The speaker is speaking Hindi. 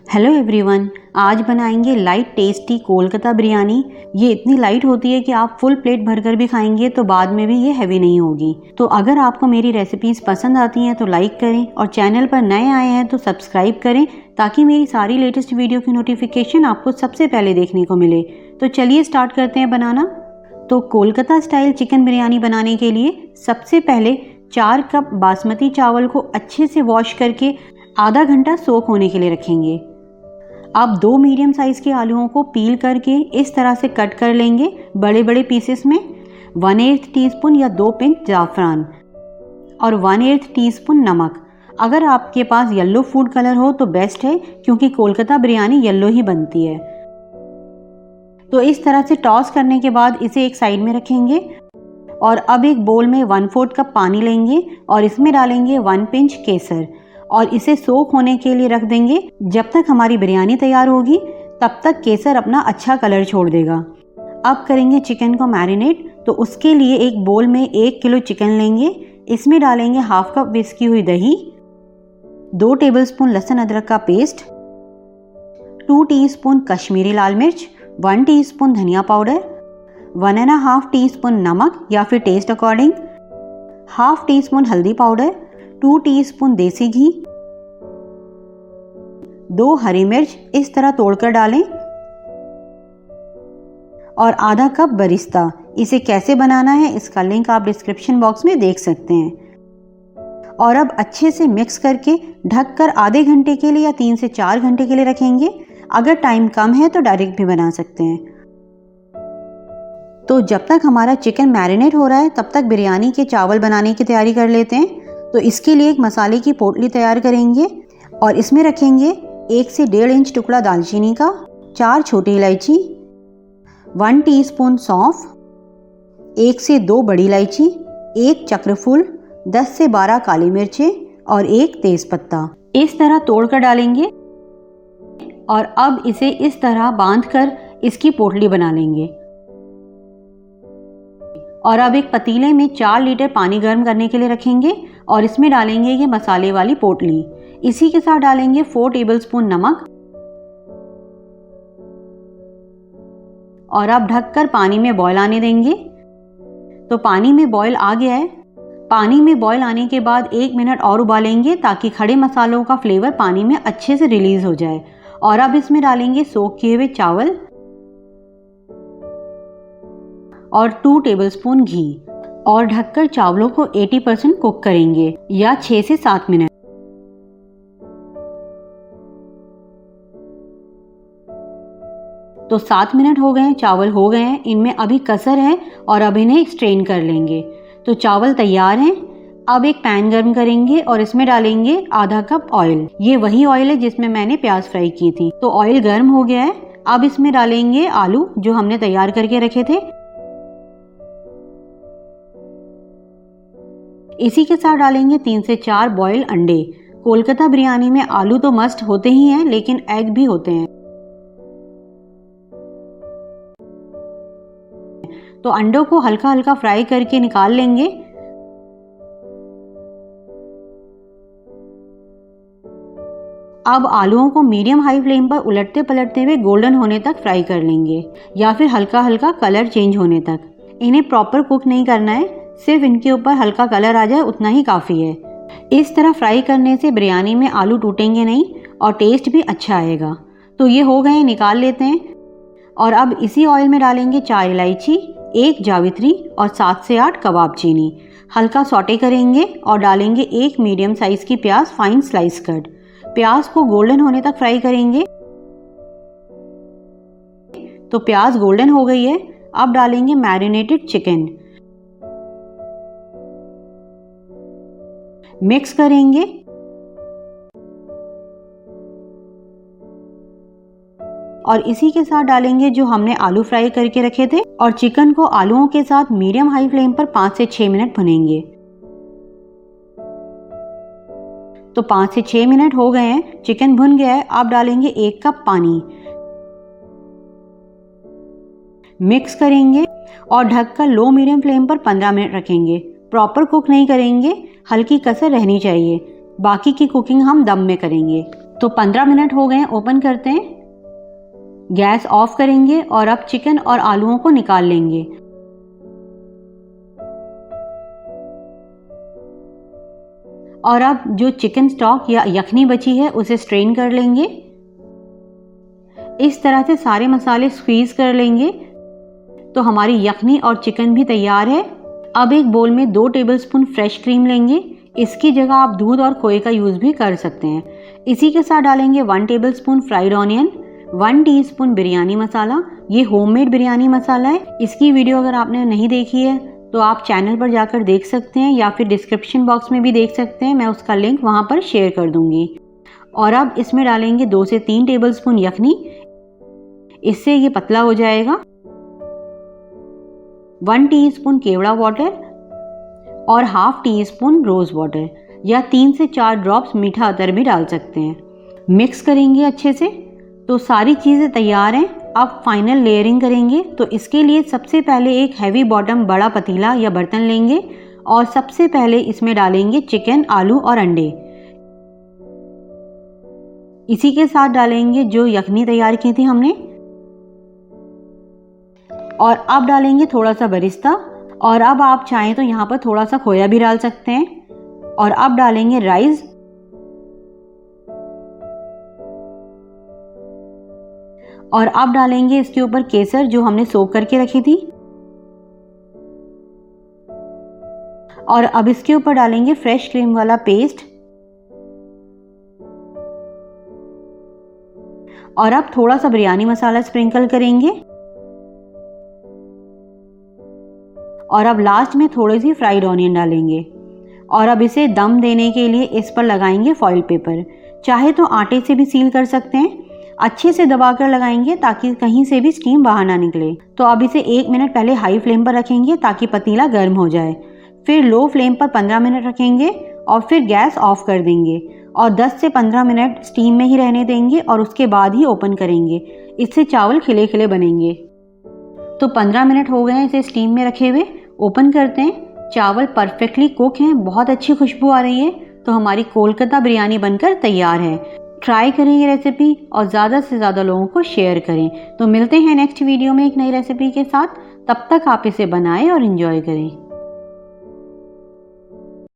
हेलो एवरीवन, आज बनाएंगे लाइट टेस्टी कोलकाता बिरयानी। ये इतनी लाइट होती है कि आप फुल प्लेट भरकर भी खाएंगे तो बाद में भी ये हैवी नहीं होगी। तो अगर आपको मेरी रेसिपीज़ पसंद आती हैं तो लाइक करें और चैनल पर नए आए हैं तो सब्सक्राइब करें ताकि मेरी सारी लेटेस्ट वीडियो की नोटिफिकेशन आपको सबसे पहले देखने को मिले। तो चलिए स्टार्ट करते हैं बनाना। तो कोलकाता स्टाइल चिकन बिरयानी बनाने के लिए सबसे पहले 4 कप बासमती चावल को अच्छे से वॉश करके आधा घंटा सोक होने के लिए रखेंगे। अब 2 मीडियम साइज़ के आलूओं को पील करके इस तरह से कट कर लेंगे बड़े बड़े पीसेस में। 1/8 टीस्पून या 2 पिंच जाफरान और 1/8 टीस्पून नमक। अगर आपके पास येलो फूड कलर हो तो बेस्ट है क्योंकि कोलकाता बिरयानी येलो ही बनती है। तो इस तरह से टॉस करने के बाद इसे एक साइड में रखेंगे और अब एक बोल में 1/4 कप पानी लेंगे और इसमें डालेंगे 1 पिंच केसर और इसे सोक होने के लिए रख देंगे। जब तक हमारी बिरयानी तैयार होगी तब तक केसर अपना अच्छा कलर छोड़ देगा। अब करेंगे चिकन को मैरिनेट। तो उसके लिए एक बोल में 1 किलो चिकन लेंगे, इसमें डालेंगे 1/2 कप विस्की हुई दही, 2 टेबलस्पून लहसुन अदरक का पेस्ट, 2 टीस्पून कश्मीरी लाल मिर्च, 1 टीस्पून धनिया पाउडर, 1.5 टीस्पून नमक या फिर टेस्ट अकॉर्डिंग, 1/2 टीस्पून हल्दी पाउडर, 2 टीस्पून देसी घी, 2 हरी मिर्च इस तरह तोड़कर डालें और आधा कप बरिस्ता। इसे कैसे बनाना है इसका लिंक आप डिस्क्रिप्शन बॉक्स में देख सकते हैं। और अब अच्छे से मिक्स करके ढककर आधे घंटे के लिए या 3 से 4 घंटे के लिए रखेंगे। अगर टाइम कम है तो डायरेक्ट भी बना सकते हैं। तो जब तक हमारा चिकन मैरिनेट हो रहा है तब तक बिरयानी के चावल बनाने की तैयारी कर लेते हैं। तो इसके लिए एक मसाले की पोटली तैयार करेंगे और इसमें रखेंगे 1 से 1.5 इंच टुकड़ा दालचीनी का, 4 छोटी इलायची, 1 टीस्पून सौंफ, 1 से 2 बड़ी इलायची, 1 चक्रफूल, 10 से 12 काली मिर्चें और 1 तेज़पत्ता इस तरह तोड़कर डालेंगे और अब इसे इस तरह बांधकर इसकी पोटली बना लेंगे। और अब एक पतीले में 4 लीटर पानी गर्म करने के लिए रखेंगे और इसमें डालेंगे ये मसाले वाली पोटली। इसी के साथ डालेंगे 4 टेबलस्पून नमक और अब ढककर पानी में बॉयल आने देंगे। तो पानी में बॉयल आ गया है। पानी में बॉयल आने के बाद 1 मिनट और उबालेंगे ताकि खड़े मसालों का फ्लेवर पानी में अच्छे से रिलीज हो जाए। और अब इसमें डालेंगे सोक किए हुए चावल और 2 टेबलस्पून घी और ढककर चावलों को 80% कुक करेंगे या 6 से 7 मिनट। तो 7 मिनट हो गए हैं, चावल हो गए हैं, इनमें अभी कसर है और अब इन्हें स्ट्रेन कर लेंगे। तो चावल तैयार हैं। अब एक पैन गर्म करेंगे और इसमें डालेंगे आधा कप ऑयल। ये वही ऑयल है जिसमें मैंने प्याज फ्राई की थी। तो ऑयल गर्म हो गया है। अब इसमें डालेंगे आलू जो हमने तैयार करके रखे थे। इसी के साथ डालेंगे 3 से 4 बॉयल अंडे। कोलकाता बिरयानी में आलू तो मस्ट होते ही हैं लेकिन एग भी होते हैं। तो अंडों को हल्का हल्का फ्राई करके निकाल लेंगे। अब आलूओं को मीडियम हाई फ्लेम पर उलटते पलटते हुए गोल्डन होने तक फ्राई कर लेंगे या फिर हल्का हल्का कलर चेंज होने तक। इन्हें प्रॉपर कुक नहीं करना है, सिर्फ इनके ऊपर हल्का कलर आ जाए उतना ही काफ़ी है। इस तरह फ्राई करने से बिरयानी में आलू टूटेंगे नहीं और टेस्ट भी अच्छा आएगा। तो ये हो गए, निकाल लेते हैं। और अब इसी ऑयल में डालेंगे 4 इलायची, 1 जावित्री और 7 से 8 कबाब चीनी। हल्का सौटे करेंगे और डालेंगे 1 मीडियम साइज़ की प्याज फाइन स्लाइस कट। प्याज को गोल्डन होने तक फ्राई करेंगे। तो प्याज गोल्डन हो गई है। अब डालेंगे मैरिनेटेड चिकन, मिक्स करेंगे और इसी के साथ डालेंगे जो हमने आलू फ्राई करके रखे थे और चिकन को आलूओं के साथ मीडियम हाई फ्लेम पर 5 से 6 मिनट भुनेंगे। तो 5 से 6 मिनट हो गए हैं, चिकन भुन गया है। अब डालेंगे 1 कप पानी, मिक्स करेंगे और ढककर लो मीडियम फ्लेम पर 15 मिनट रखेंगे। प्रॉपर कुक नहीं करेंगे, हल्की कसर रहनी चाहिए। बाकी की कुकिंग हम दम में करेंगे। तो 15 मिनट हो गए, ओपन करते हैं। गैस ऑफ करेंगे और अब चिकन और आलूओं को निकाल लेंगे। और अब जो चिकन स्टॉक या यखनी बची है उसे स्ट्रेन कर लेंगे। इस तरह से सारे मसाले स्क्वीज कर लेंगे तो हमारी यखनी और चिकन भी तैयार है। अब एक बोल में 2 टेबलस्पून फ्रेश क्रीम लेंगे। इसकी जगह आप दूध और खोए का यूज़ भी कर सकते हैं। इसी के साथ डालेंगे 1 tablespoon fried onion, 1 teaspoon biryani masala. ये होममेड बिरयानी मसाला है। इसकी वीडियो अगर आपने नहीं देखी है तो आप चैनल पर जाकर देख सकते हैं या फिर डिस्क्रिप्शन बॉक्स में भी देख सकते हैं, मैं उसका लिंक वहाँ पर शेयर कर दूँगी। और अब इसमें डालेंगे 2 से 3 टेबलस्पून यखनी, इससे ये पतला हो जाएगा। 1 टीस्पून केवड़ा वाटर और हाफ टीस्पून रोज़ वाटर या 3 से 4 ड्रॉप्स मीठा अतर भी डाल सकते हैं। मिक्स करेंगे अच्छे से। तो सारी चीज़ें तैयार हैं। अब फाइनल लेयरिंग करेंगे। तो इसके लिए सबसे पहले एक हैवी बॉटम बड़ा पतीला या बर्तन लेंगे और सबसे पहले इसमें डालेंगे चिकन, आलू और अंडे। इसी के साथ डालेंगे जो यखनी तैयार की थी हमने। और अब डालेंगे थोड़ा सा बरिस्ता और अब आप चाहें तो यहाँ पर थोड़ा सा खोया भी डाल सकते हैं। और अब डालेंगे राइस और अब डालेंगे इसके ऊपर केसर जो हमने सोक करके रखी थी। और अब इसके ऊपर डालेंगे फ्रेश क्रीम वाला पेस्ट। और अब थोड़ा सा बिरयानी मसाला स्प्रिंकल करेंगे। और अब लास्ट में थोड़ी सी फ्राइड ऑनियन डालेंगे। और अब इसे दम देने के लिए इस पर लगाएंगे फॉइल पेपर। चाहे तो आटे से भी सील कर सकते हैं। अच्छे से दबाकर लगाएंगे ताकि कहीं से भी स्टीम बाहर ना निकले। तो अब इसे 1 मिनट पहले हाई फ्लेम पर रखेंगे ताकि पतीला गर्म हो जाए। फिर लो फ्लेम पर 15 मिनट रखेंगे और फिर गैस ऑफ कर देंगे और 10 से 15 मिनट स्टीम में ही रहने देंगे और उसके बाद ही ओपन करेंगे। इससे चावल खिले खिले बनेंगे। तो 15 मिनट हो गए हैं इसे स्टीम में रखे हुए। ओपन करते हैं। चावल परफेक्टली कुक हैं, बहुत अच्छी खुशबू आ रही है। तो हमारी कोलकाता बिरयानी बनकर तैयार है। ट्राई करें ये रेसिपी और ज़्यादा से ज़्यादा लोगों को शेयर करें। तो मिलते हैं नेक्स्ट वीडियो में एक नई रेसिपी के साथ। तब तक आप इसे बनाएं और एंजॉय करें।